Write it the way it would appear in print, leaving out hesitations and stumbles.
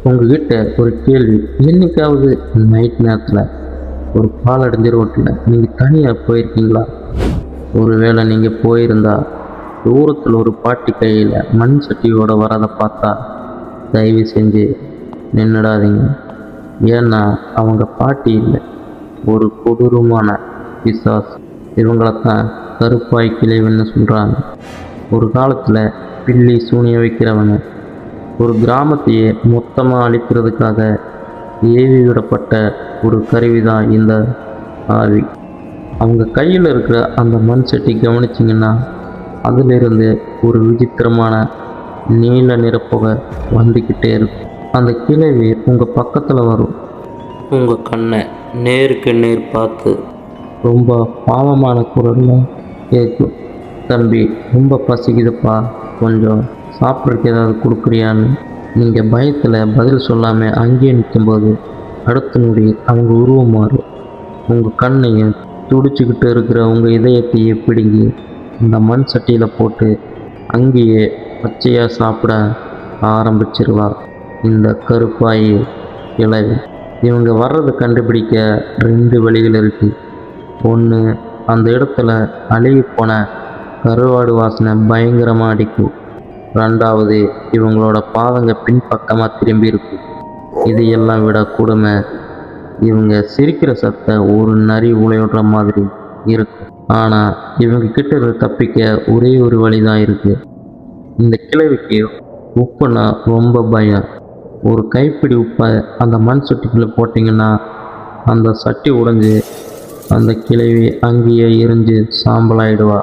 உங்ககிட்ட ஒரு கேள்வி. என்னைக்காவது நைட் நேரத்தில் ஒரு பாலடைஞ்ச ரோட்டில் நீங்கள் தனியாக போயிருக்கீங்களா? ஒருவேளை நீங்கள் போயிருந்தா தூரத்தில் ஒரு பாட்டி கையில் மண் சட்டியோடு வரதை பார்த்தா தயவு செஞ்சு நின்றுடாதீங்க. ஏன்னா அவங்க பாட்டி இல்லை, ஒரு கொடூரமான பிசாஸ். இவங்களைத்தான் கருப்பாய் கிளைவன்னு சொல்கிறாங்க. ஒரு காலத்தில் பில்லி சூனிய வைக்கிறவங்க ஒரு கிராமத்தையே மொத்தமாக அழிக்கிறதுக்காக ஏவி விடப்பட்ட ஒரு கருவிதான் இந்த ஆவி. அவங்க கையில் இருக்கிற அந்த மண் சட்டி கவனிச்சிங்கன்னா அதிலிருந்து ஒரு விசித்திரமான நீல நிறப்புகை வந்துக்கிட்டே இருக்கும். அந்த கிழவி உங்கள் பக்கத்தில் வரும். உங்கள் கண்ணை நேருக்கு நேர் பார்த்து ரொம்ப பாவமான குரலில் கேட்கும். தம்பி, ரொம்ப பசிக்குதுப்பா, கொஞ்சம் சாப்பிட்றதுக்கு ஏதாவது கொடுக்குறியான்னு. நீங்கள் பயத்தில் பதில் சொல்லாமல் அங்கேயே நிற்கும்போது அடுத்த நொடி அவங்க உருவம் மாறும். உங்கள் கண்ணையும் துடிச்சிக்கிட்டு இருக்கிற உங்கள் இதயத்தையே பிடுங்கி இந்த மண் சட்டியில் போட்டு அங்கேயே பச்சையாக சாப்பிட ஆரம்பிச்சிருவா இந்த கருப்பாயி கிழவி. இவங்க வர்றதை கண்டுபிடிக்க 2 வழிகள் இருக்குது. ஒன்று, அந்த இடத்துல அழுகி போன கருவாடு வாசனை பயங்கரமாக அடிக்கும். 2வது, இவங்களோட பாதங்க பின்பக்கமாக திரும்பி இருக்கும். இதையெல்லாம் விட கொடுமை, இவங்க சிரிக்கிற சத்தம் ஒரு நரி உளையோடுற மாதிரி இருக்கும். ஆனால் இவங்க கிட்ட இருந்து தப்பிக்க ஒரே ஒரு வழி தான் இருக்குது. இந்த கிழவிக்கு உப்புனா ரொம்ப பயம். ஒரு கைப்பிடி உப்பை அந்த மண் சட்டிக்குள்ளே போட்டிங்கன்னா அந்த சட்டி உடைஞ்சு அந்த கிழவி அங்கேயே எரிஞ்சு சாம்பலாயிடுவா.